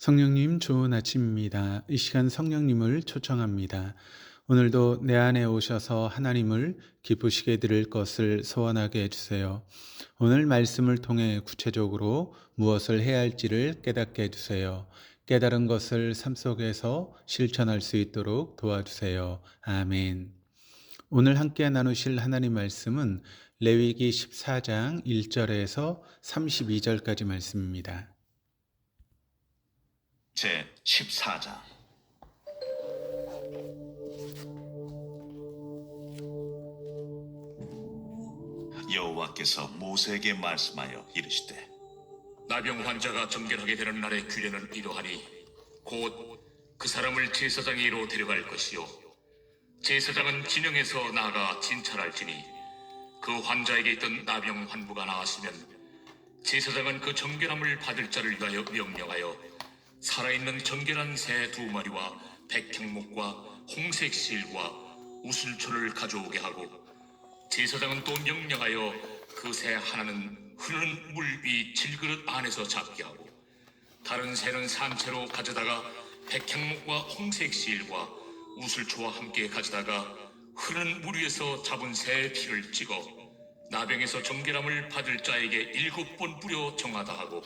성령님 좋은 아침입니다. 이 시간 성령님을 초청합니다. 오늘도 내 안에 오셔서 하나님을 기쁘시게 드릴 것을 소원하게 해주세요. 오늘 말씀을 통해 구체적으로 무엇을 해야 할지를 깨닫게 해주세요. 깨달은 것을 삶 속에서 실천할 수 있도록 도와주세요. 아멘. 오늘 함께 나누실 하나님 말씀은 레위기 14장 1절에서 32절까지 말씀입니다. 제 14장. 여호와께서 모세에게 말씀하여 이르시되, 나병 환자가 정결하게 되는 날의 규례는 이러하니 곧 그 사람을 제사장에게로 데려갈 것이요 제사장은 진영에서 나아가 진찰할지니 그 환자에게 있던 나병 환부가 나았으면 제사장은 그 정결함을 받을 자를 위하여 명령하여 살아있는 정결한 새 2마리와 백향목과 홍색 실과 우슬초를 가져오게 하고, 제사장은 또 명령하여 그 새 하나는 흐르는 물 위 질그릇 안에서 잡게 하고, 다른 새는 산채로 가져다가 백향목과 홍색 실과 우슬초와 함께 가져다가 흐르는 물 위에서 잡은 새의 피를 찍어 나병에서 정결함을 받을 자에게 7번 뿌려 정하다 하고,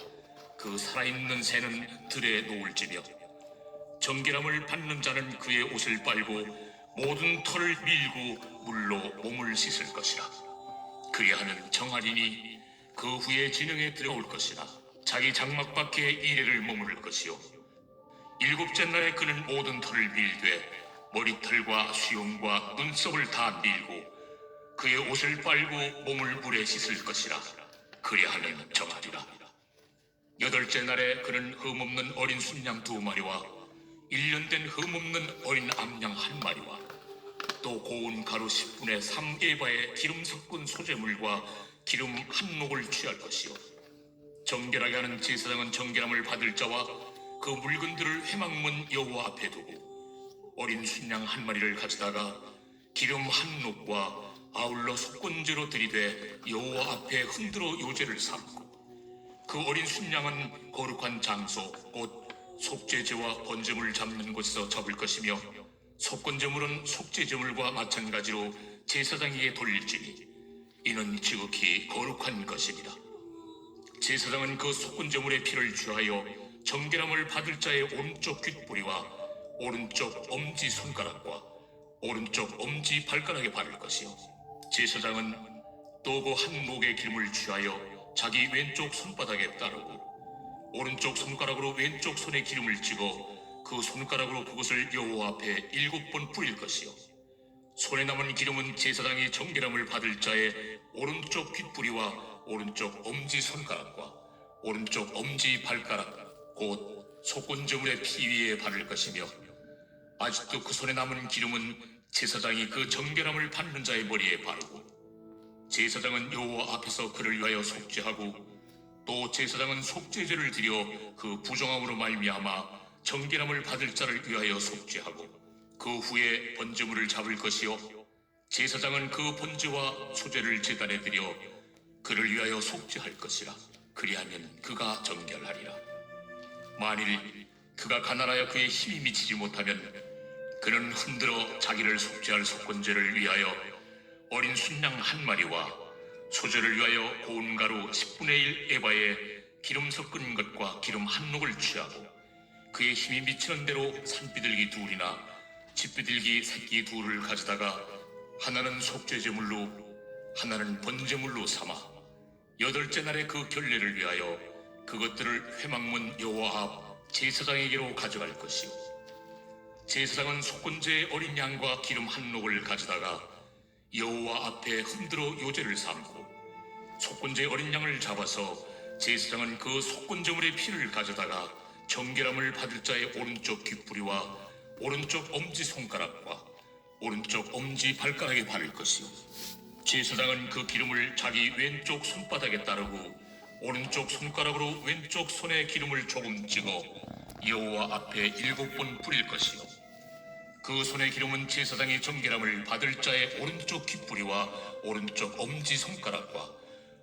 그 살아있는 새는 들에 놓을지며, 정결함을 받는 자는 그의 옷을 빨고 모든 털을 밀고 물로 몸을 씻을 것이라. 그리하면 정하리니 그 후에 진영에 들어올 것이나 자기 장막 밖에 이래를 머무를 것이요 7째 날에 그는 모든 털을 밀되 머리털과 수염과 눈썹을 다 밀고 그의 옷을 빨고 몸을 물에 씻을 것이라. 그리하면 정하리라. 8째 날에 그는 흠없는 어린 순양 2마리와 1년 된 흠없는 어린 암양 1마리와 또 고운 가루 10분의 3 에바의 기름 섞은 소재물과 기름 1녹을 취할 것이요 정결하게 하는 제사장은 정결함을 받을 자와 그 물건들을 회막문 여호와 앞에 두고 어린 순양 1마리를 가져다가 기름 1녹과 아울러 속건제로 들이되 여호와 앞에 흔들어 요제를 삼고, 그 어린 순양은 거룩한 장소 곧 속죄제와 번제물을 잡는 곳에서 잡을 것이며, 속건제물은 속죄제물과 마찬가지로 제사장에게 돌릴지니 이는 지극히 거룩한 것입니다. 제사장은 그 속건제물의 피를 취하여 정결함을 받을 자의 오른쪽 귓뿌리와 오른쪽 엄지 손가락과 오른쪽 엄지 발가락에 바를 것이요 제사장은 또 그 한 목의 기름을 취하여 자기 왼쪽 손바닥에 따르고 오른쪽 손가락으로 왼쪽 손에 기름을 찍어 그 손가락으로 그것을 여호와 앞에 7번 뿌릴 것이요 손에 남은 기름은 제사장이 정결함을 받을 자의 오른쪽 귓뿌리와 오른쪽 엄지 손가락과 오른쪽 엄지 발가락 곧 속건제물의 피 위에 바를 것이며, 아직도 그 손에 남은 기름은 제사장이 그 정결함을 받는 자의 머리에 바르고, 제사장은 여호와 앞에서 그를 위하여 속죄하고, 또 제사장은 속죄제를 드려 그 부정함으로 말미암아 정결함을 받을 자를 위하여 속죄하고, 그 후에 번제물을 잡을 것이요 제사장은 그 번제와 소제를 제단에 드려 그를 위하여 속죄할 것이라. 그리하면 그가 정결하리라. 만일 그가 가난하여 그의 힘이 미치지 못하면 그는 흔들어 자기를 속죄할 속건제를 위하여 어린 순양 1마리와 소제를 위하여 고운 가루 10분의 1 에바에 기름 섞은 것과 기름 1녹을 취하고, 그의 힘이 미치는 대로 산비둘기 2이나 집비둘기 새끼 2를 가져다가 하나는 속죄제물로 하나는 번제물로 삼아 8째 날에 그 결례를 위하여 그것들을 회막문 여호와 앞 제사장에게로 가져갈 것이요 제사장은 속건제의 어린 양과 기름 1녹을 가져다가 여호와 앞에 흔들어 요제를 삼고, 속건제의 어린 양을 잡아서 제사장은 그 속건제물의 피를 가져다가 정결함을 받을 자의 오른쪽 귓뿌리와 오른쪽 엄지손가락과 오른쪽 엄지발가락에 바를 것이요 제사장은 그 기름을 자기 왼쪽 손바닥에 따르고 오른쪽 손가락으로 왼쪽 손에 기름을 조금 찍어 여호와 앞에 7번 뿌릴 것이요 그 손의 기름은 제사장이 정결함을 받을 자의 오른쪽 귓뿌리와 오른쪽 엄지손가락과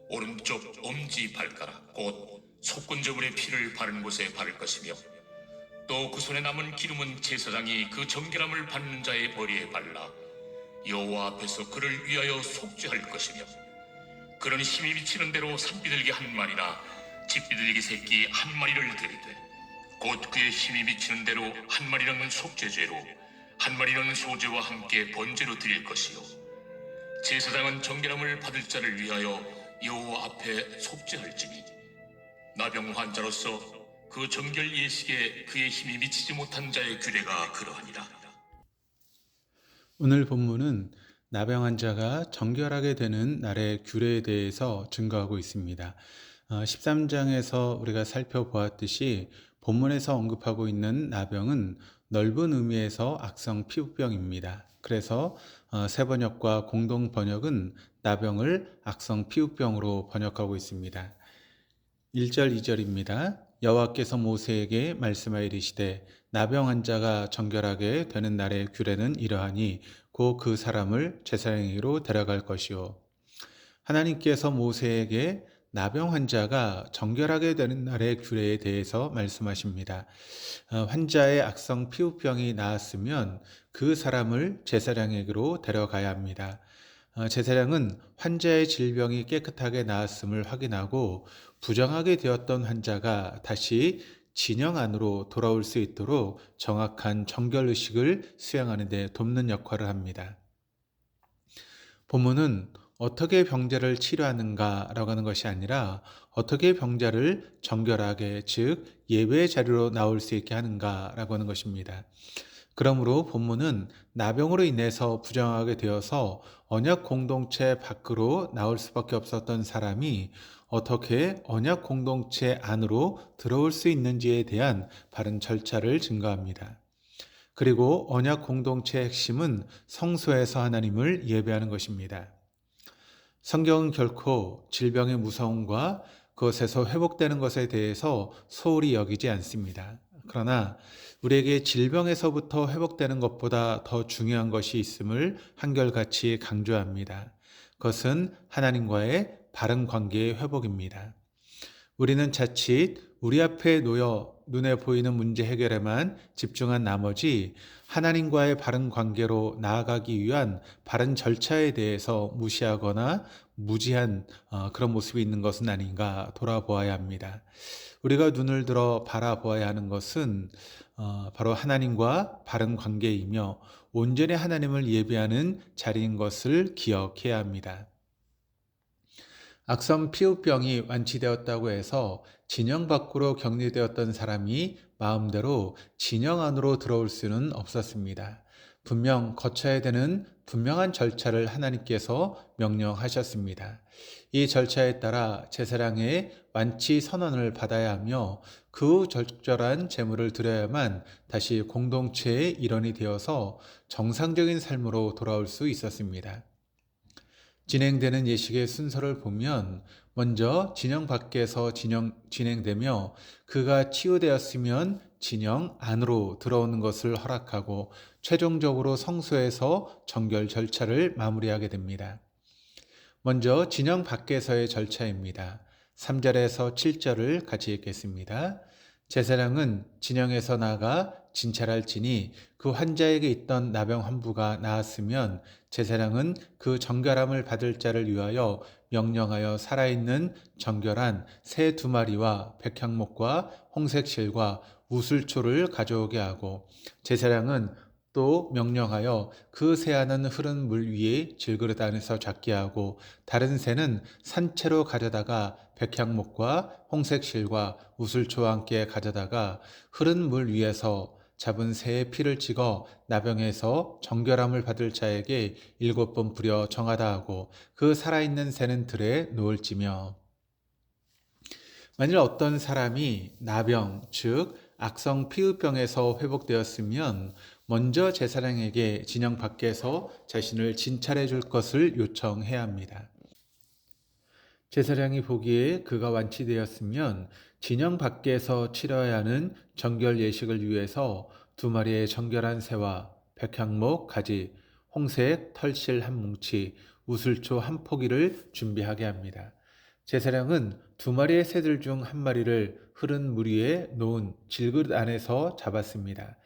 오른쪽 엄지발가락 곧 속건제물의 피를 바른 곳에 바를 것이며, 또 그 손에 남은 기름은 제사장이 그 정결함을 받는 자의 머리에 발라 여호와 앞에서 그를 위하여 속죄할 것이며, 그는 힘이 미치는 대로 산비둘기 한 마리나 집비둘기 새끼 한 마리를 드리되, 곧 그의 힘이 미치는 대로 한 마리는 속죄죄로 한 마리는 소제와 함께 번제로 드릴 것이요, 제사장은 정결함을 받을 자를 위하여 여호와 앞에 속죄할지니, 나병 환자로서 그 정결 예식에 그의 힘이 미치지 못한 자의 규례가 그러하니라. 오늘 본문은 나병 환자가 정결하게 되는 날의 규례에 대해서 증거하고 있습니다. 13장에서 우리가 살펴보았듯이 본문에서 언급하고 있는 나병은 넓은 의미에서 악성 피부병입니다. 그래서 새 번역과 공동 번역은 나병을 악성 피부병으로 번역하고 있습니다. 1절 2절입니다. 여호와께서 모세에게 말씀하여 이르시되 나병 환자가 정결하게 되는 날의 규례는 이러하니 곧 그 사람을 제사장에게로 데려갈 것이요. 하나님께서 모세에게 나병 환자가 정결하게 되는 날의 규례에 대해서 말씀하십니다. 환자의 악성 피부병이 나았으면 그 사람을 제사장에게로 데려가야 합니다. 제사장은 환자의 질병이 깨끗하게 나았음을 확인하고 부정하게 되었던 환자가 다시 진영 안으로 돌아올 수 있도록 정확한 정결의식을 수행하는 데 돕는 역할을 합니다. 본문은 어떻게 병자를 치료하는가라고 하는 것이 아니라 어떻게 병자를 정결하게, 즉 예배의 자리로 나올 수 있게 하는가라고 하는 것입니다. 그러므로 본문은 나병으로 인해서 부정하게 되어서 언약 공동체 밖으로 나올 수밖에 없었던 사람이 어떻게 언약 공동체 안으로 들어올 수 있는지에 대한 바른 절차를 증거합니다. 그리고 언약 공동체의 핵심은 성소에서 하나님을 예배하는 것입니다. 성경은 결코 질병의 무서움과 그것에서 회복되는 것에 대해서 소홀히 여기지 않습니다. 그러나 우리에게 질병에서부터 회복되는 것보다 더 중요한 것이 있음을 한결같이 강조합니다. 그것은 하나님과의 바른 관계의 회복입니다. 우리는 자칫 우리 앞에 놓여 눈에 보이는 문제 해결에만 집중한 나머지 하나님과의 바른 관계로 나아가기 위한 바른 절차에 대해서 무시하거나 무지한 그런 모습이 있는 것은 아닌가 돌아보아야 합니다. 우리가 눈을 들어 바라보아야 하는 것은 바로 하나님과 바른 관계이며 온전히 하나님을 예배하는 자리인 것을 기억해야 합니다. 악성 피부병이 완치되었다고 해서 진영 밖으로 격리되었던 사람이 마음대로 진영 안으로 들어올 수는 없었습니다. 분명 거쳐야 되는 분명한 절차를 하나님께서 명령하셨습니다. 이 절차에 따라 제사장의 완치 선언을 받아야 하며 그 적절한 제물을 드려야만 다시 공동체의 일원이 되어서 정상적인 삶으로 돌아올 수 있었습니다. 진행되는 예식의 순서를 보면 먼저 진영 밖에서 진행되며 그가 치유되었으면 진영 안으로 들어오는 것을 허락하고 최종적으로 성소에서 정결 절차를 마무리하게 됩니다. 먼저 진영 밖에서의 절차입니다. 3절에서 7절을 같이 읽겠습니다. 제사장은 진영에서 나가 진찰할지니 그 환자에게 있던 나병 환부가 나았으면 제사장은 그 정결함을 받을 자를 위하여 명령하여 살아있는 정결한 새 2마리와 백향목과 홍색실과 우슬초를 가져오게 하고, 제사장은 또 명령하여 그 새 하나는 흐른 물 위에 질그릇 안에서 잡게 하고 다른 새는 산채로 가져다가 백향목과 홍색실과 우슬초와 함께 가져다가 흐른 물 위에서 잡은 새의 피를 찍어 나병에서 정결함을 받을 자에게 7번 뿌려 정하다 하고 그 살아있는 새는 들에 놓을지며, 만일 어떤 사람이 나병, 즉 악성 피부병에서 회복되었으면 먼저 제사장에게 진영 밖에서 자신을 진찰해 줄 것을 요청해야 합니다. 제사장이 보기에 그가 완치되었으면 진영 밖에서 치러야 하는 정결 예식을 위해서 2마리의 정결한 새와 백향목 가지, 홍색 털실 한 뭉치, 우슬초 한 포기를 준비하게 합니다. 제사장은 2마리의 새들 중 1마리를 흐른 물 위에 놓은 질그릇 안에서 잡았습니다.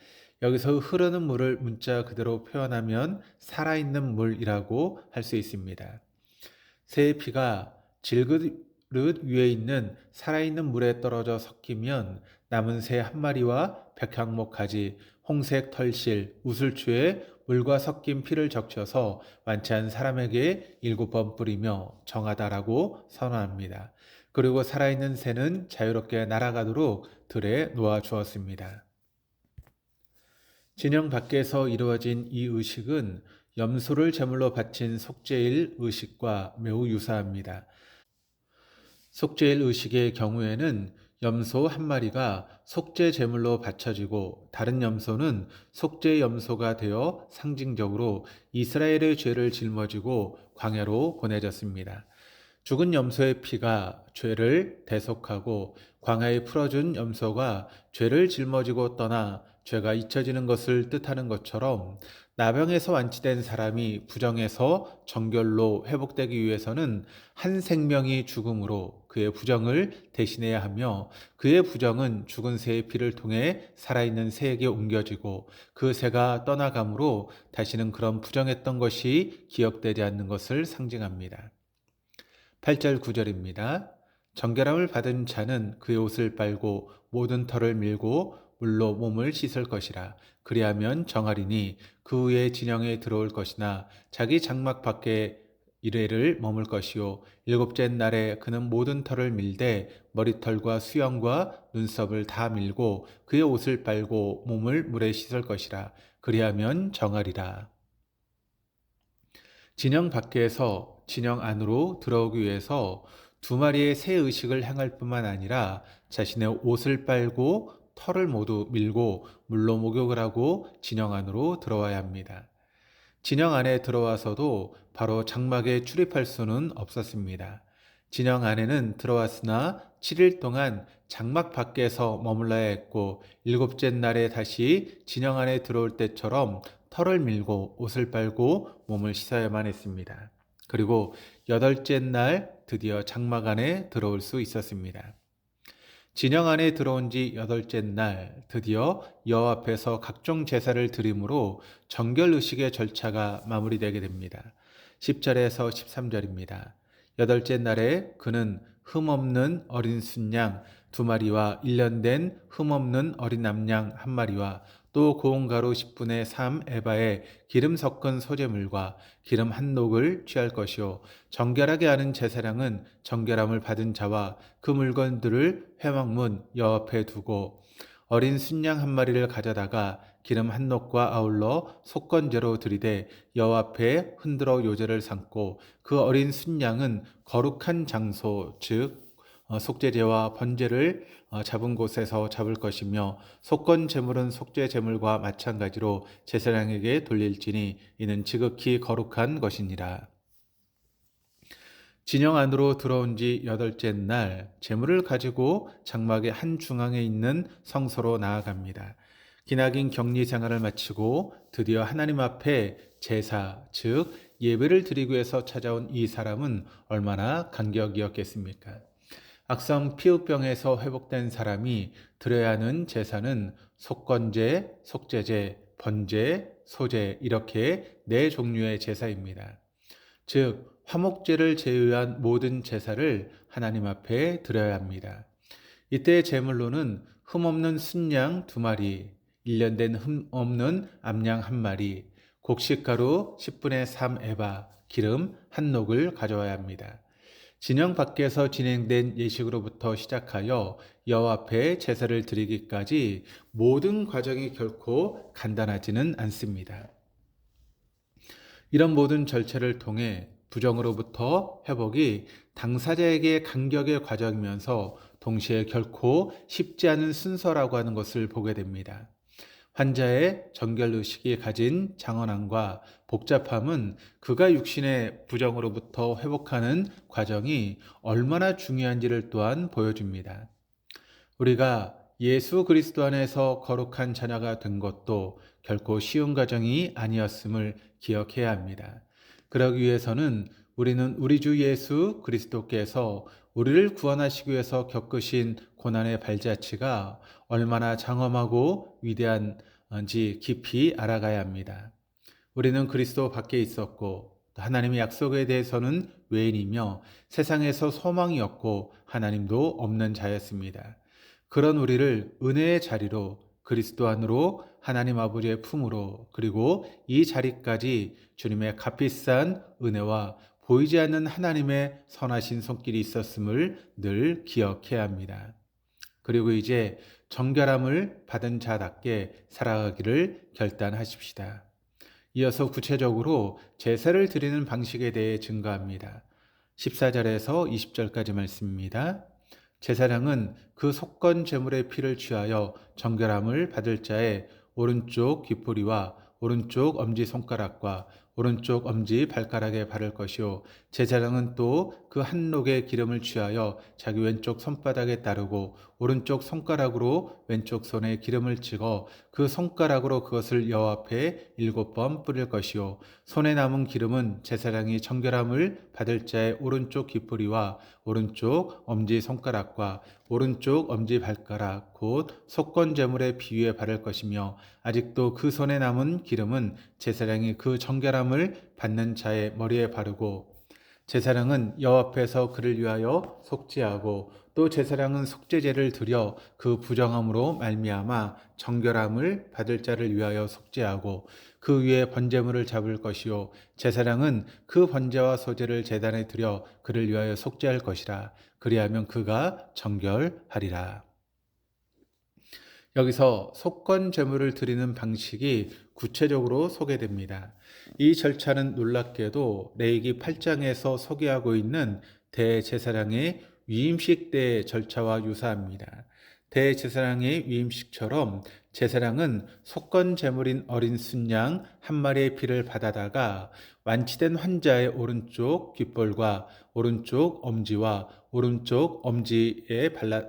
여기서 흐르는 물을 문자 그대로 표현하면 살아있는 물이라고 할 수 있습니다. 새의 피가 질그릇 위에 있는 살아있는 물에 떨어져 섞이면 남은 새 1마리와 백향목 가지, 홍색 털실, 우슬초에 물과 섞인 피를 적셔서 완치한 사람에게 7번 뿌리며 정하다라고 선언합니다. 그리고 살아있는 새는 자유롭게 날아가도록 들에 놓아 주었습니다. 진영 밖에서 이루어진 이 의식은 염소를 제물로 바친 속죄일 의식과 매우 유사합니다. 속죄일 의식의 경우에는 염소 1마리가 속죄 제물로 바쳐지고 다른 염소는 속죄 염소가 되어 상징적으로 이스라엘의 죄를 짊어지고 광야로 보내졌습니다. 죽은 염소의 피가 죄를 대속하고 광야에 풀어준 염소가 죄를 짊어지고 떠나 죄가 잊혀지는 것을 뜻하는 것처럼 나병에서 완치된 사람이 부정에서 정결로 회복되기 위해서는 한 생명이 죽음으로 그의 부정을 대신해야 하며 그의 부정은 죽은 새의 피를 통해 살아있는 새에게 옮겨지고 그 새가 떠나감으로 다시는 그런 부정했던 것이 기억되지 않는 것을 상징합니다. 8절 9절입니다. 정결함을 받은 자는 그의 옷을 빨고 모든 털을 밀고 물로 몸을 씻을 것이라. 그리하면 정하리니 그 후에 진영에 들어올 것이나 자기 장막 밖에 이래를 머물 것이요 7째 날에 그는 모든 털을 밀되 머리털과 수염과 눈썹을 다 밀고 그의 옷을 빨고 몸을 물에 씻을 것이라. 그리하면 정하리라. 진영 밖에서 진영 안으로 들어오기 위해서 2마리의 새 의식을 행할 뿐만 아니라 자신의 옷을 빨고 털을 모두 밀고 물로 목욕을 하고 진영 안으로 들어와야 합니다. 진영 안에 들어와서도 바로 장막에 출입할 수는 없었습니다. 진영 안에는 들어왔으나 7일 동안 장막 밖에서 머물러야 했고 7째 날에 다시 진영 안에 들어올 때처럼 털을 밀고 옷을 빨고 몸을 씻어야만 했습니다. 그리고 8째 날 드디어 장막 안에 들어올 수 있었습니다. 진영 안에 들어온 지 8째 날 드디어 여호와 앞에서 각종 제사를 드림으로 정결 의식의 절차가 마무리되게 됩니다. 10절에서 13절입니다. 8째 날에 그는 흠없는 어린 순양 2마리와 1년 된 흠없는 어린 남양 1마리와 또 고운 가루 10분의 3 에바에 기름 섞은 소재물과 기름 한 녹을 취할 것이요 정결하게 하는 제사장은 정결함을 받은 자와 그 물건들을 회막문 여호와 앞에 두고 어린 순양 1마리를 가져다가 기름 한 녹과 아울러 속건제로 들이되 여호와 앞에 흔들어 요제를 삼고 그 어린 순양은 거룩한 장소 즉 속죄제와 번제를 잡은 곳에서 잡을 것이며 속건 제물은 속죄 제물과 마찬가지로 제사장에게 돌릴지니 이는 지극히 거룩한 것이니라. 진영 안으로 들어온 지 8째 날 제물을 가지고 장막의 한 중앙에 있는 성소로 나아갑니다. 기나긴 격리 생활을 마치고 드디어 하나님 앞에 제사 즉 예배를 드리기 위해서 찾아온 이 사람은 얼마나 감격이었겠습니까? 악성 피부병에서 회복된 사람이 드려야 하는 제사는 속건제, 속죄제, 번제, 소제 이렇게 4종류의 제사입니다. 즉 화목제를 제외한 모든 제사를 하나님 앞에 드려야 합니다. 이때 제물로는 흠없는 순양 2마리, 1년 된 흠없는 암양 1마리, 곡식가루 10분의 3 에바, 기름 한 녹을 가져와야 합니다. 진영 밖에서 진행된 예식으로부터 시작하여 여호와 앞에 제사를 드리기까지 모든 과정이 결코 간단하지는 않습니다. 이런 모든 절차를 통해 부정으로부터 회복이 당사자에게 간격의 과정이면서 동시에 결코 쉽지 않은 순서라고 하는 것을 보게 됩니다. 환자의 정결의식이 가진 장언함과 복잡함은 그가 육신의 부정으로부터 회복하는 과정이 얼마나 중요한지를 또한 보여줍니다. 우리가 예수 그리스도 안에서 거룩한 자녀가 된 것도 결코 쉬운 과정이 아니었음을 기억해야 합니다. 그러기 위해서는 우리는 우리 주 예수 그리스도께서 우리를 구원하시기 위해서 겪으신 고난의 발자취가 얼마나 장엄하고 위대한지 깊이 알아가야 합니다. 우리는 그리스도 밖에 있었고 하나님의 약속에 대해서는 외인이며 세상에서 소망이 없고 하나님도 없는 자였습니다. 그런 우리를 은혜의 자리로 그리스도 안으로 하나님 아버지의 품으로 그리고 이 자리까지 주님의 값비싼 은혜와 보이지 않는 하나님의 선하신 손길이 있었음을 늘 기억해야 합니다. 그리고 이제 정결함을 받은 자답게 살아가기를 결단하십시다. 이어서 구체적으로 제사를 드리는 방식에 대해 증거합니다. 14절에서 20절까지 말씀입니다. 제사장은 그 속건 제물의 피를 취하여 정결함을 받을 자의 오른쪽 귓보리와 오른쪽 엄지손가락과 오른쪽 엄지 발가락에 바를 것이요 제사장은 또 그 한 녹의 기름을 취하여 자기 왼쪽 손바닥에 따르고 오른쪽 손가락으로 왼쪽 손에 기름을 찍어 그 손가락으로 그것을 여호와 앞에 7번 뿌릴 것이요 손에 남은 기름은 제사장이 정결함을 받을 자의 오른쪽 귓보리와 오른쪽 엄지 손가락과 오른쪽 엄지 발가락 곧 속건 제물의 비위에 바를 것이며 아직도 그 손에 남은 기름은 제사장이 그 정결함을 받는 자의 머리에 바르고 제사장은 여호와 앞에서 그를 위하여 속죄하고 또 제사장은 속죄제를 드려 그 부정함으로 말미암아 정결함을 받을 자를 위하여 속죄하고 그 위에 번제물을 잡을 것이요 제사장은 그 번제와 소제를 제단에 드려 그를 위하여 속죄할 것이라 그리하면 그가 정결하리라. 여기서 속건 제물을 드리는 방식이 구체적으로 소개됩니다. 이 절차는 놀랍게도 레위기 8장에서 소개하고 있는 대제사장의 위임식 때 절차와 유사합니다. 대제사장의 위임식처럼 제사장은 속건 제물인 어린 순양 한 마리의 피를 받아다가 완치된 환자의 오른쪽 귓볼과 오른쪽 엄지와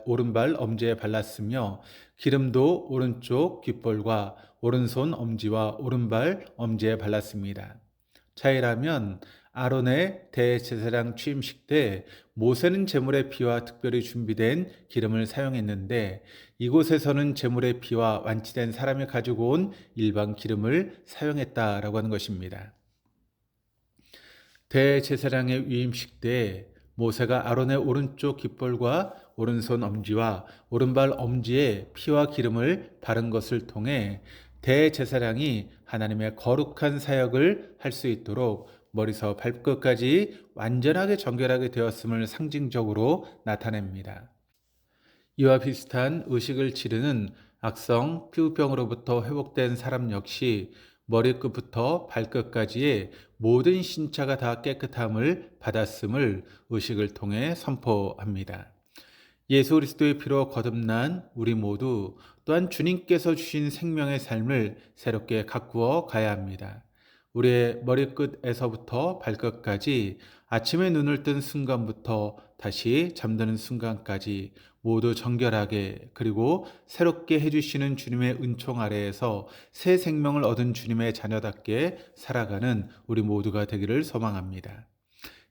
오른발 엄지에 발랐으며 기름도 오른쪽 귓볼과 오른손 엄지와 오른발 엄지에 발랐습니다. 차이라면 아론의 대제사장 취임식 때 모세는 제물의 피와 특별히 준비된 기름을 사용했는데 이곳에서는 제물의 피와 완치된 사람이 가지고 온 일반 기름을 사용했다라고 하는 것입니다. 대제사장의 위임식 때 모세가 아론의 오른쪽 귓볼과 오른손 엄지와 오른발 엄지에 피와 기름을 바른 것을 통해 대제사장이 하나님의 거룩한 사역을 할 수 있도록 머리서 발끝까지 완전하게 정결하게 되었음을 상징적으로 나타냅니다. 이와 비슷한 의식을 치르는 악성 피부병으로부터 회복된 사람 역시 머리끝부터 발끝까지의 모든 신체가 다 깨끗함을 받았음을 의식을 통해 선포합니다. 예수 그리스도의 피로 거듭난 우리 모두 또한 주님께서 주신 생명의 삶을 새롭게 가꾸어 가야 합니다. 우리의 머리끝에서부터 발끝까지 아침에 눈을 뜬 순간부터 다시 잠드는 순간까지 모두 정결하게 그리고 새롭게 해주시는 주님의 은총 아래에서 새 생명을 얻은 주님의 자녀답게 살아가는 우리 모두가 되기를 소망합니다.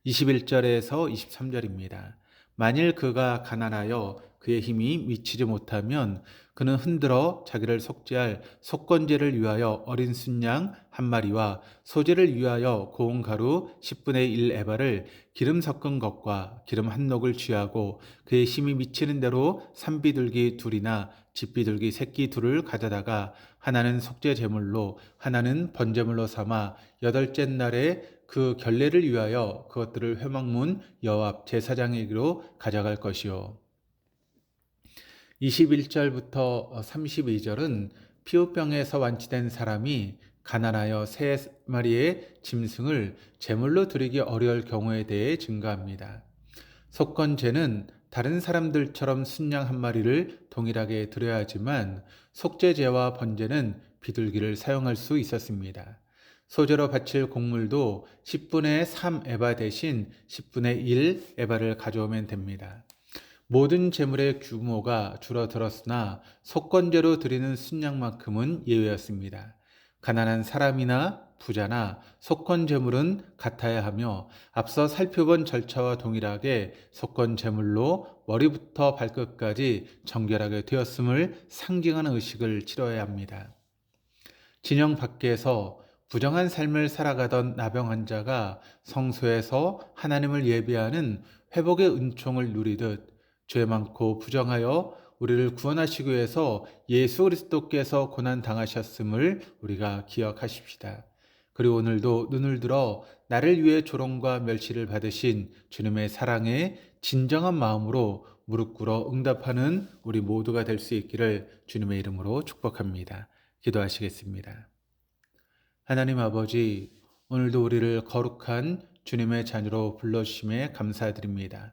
21절에서 23절입니다. 만일 그가 가난하여 그의 힘이 미치지 못하면 그는 흔들어 자기를 속죄할 속건제를 위하여 어린 순양 한 마리와 소제를 위하여 고운 가루 10분의 1 에바를 기름 섞은 것과 기름 한 녹을 취하고 그의 힘이 미치는 대로 산비둘기 둘이나 집비둘기 새끼 둘을 가져다가 하나는 속죄 제물로 하나는 번제물로 삼아 8째 날에 그 결례를 위하여 그것들을 회막문 여호와 앞 제사장에게로 가져갈 것이요. 21절부터 32절은 피부병에서 완치된 사람이 가난하여 3마리의 짐승을 제물로 드리기 어려울 경우에 대해 증거합니다. 속건제는 다른 사람들처럼 순양 한 마리를 동일하게 드려야 하지만 속죄제와 번제는 비둘기를 사용할 수 있었습니다. 소제로 바칠 곡물도 10분의 3 에바 대신 10분의 1 에바를 가져오면 됩니다. 모든 제물의 규모가 줄어들었으나 속건제로 드리는 순양만큼은 예외였습니다. 가난한 사람이나 부자나 속건 재물은 같아야 하며 앞서 살펴본 절차와 동일하게 속건 재물로 머리부터 발끝까지 정결하게 되었음을 상징하는 의식을 치러야 합니다. 진영 밖에서 부정한 삶을 살아가던 나병 환자가 성소에서 하나님을 예배하는 회복의 은총을 누리듯 죄 많고 부정하여 우리를 구원하시기 위해서 예수 그리스도께서 고난 당하셨음을 우리가 기억하십시다. 그리고 오늘도 눈을 들어 나를 위해 조롱과 멸시를 받으신 주님의 사랑에 진정한 마음으로 무릎 꿇어 응답하는 우리 모두가 될 수 있기를 주님의 이름으로 축복합니다. 기도하시겠습니다. 하나님 아버지, 오늘도 우리를 거룩한 주님의 자녀로 불러주심에 감사드립니다.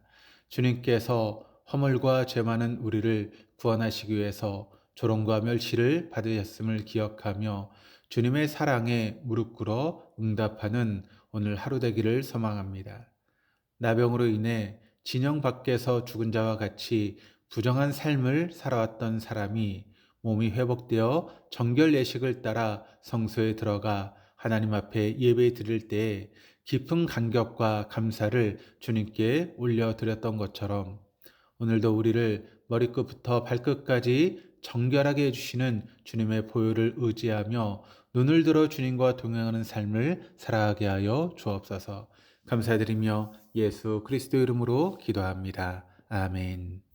주님께서 허물과 죄 많은 우리를 구원하시기 위해서 조롱과 멸시를 받으셨음을 기억하며 주님의 사랑에 무릎 꿇어 응답하는 오늘 하루 되기를 소망합니다. 나병으로 인해 진영 밖에서 죽은 자와 같이 부정한 삶을 살아왔던 사람이 몸이 회복되어 정결 예식을 따라 성소에 들어가 하나님 앞에 예배 드릴 때에 깊은 감격과 감사를 주님께 올려드렸던 것처럼 오늘도 우리를 머리끝부터 발끝까지 정결하게 해주시는 주님의 보혈을 의지하며 눈을 들어 주님과 동행하는 삶을 살아가게 하여 주옵소서. 감사드리며 예수 그리스도 이름으로 기도합니다. 아멘.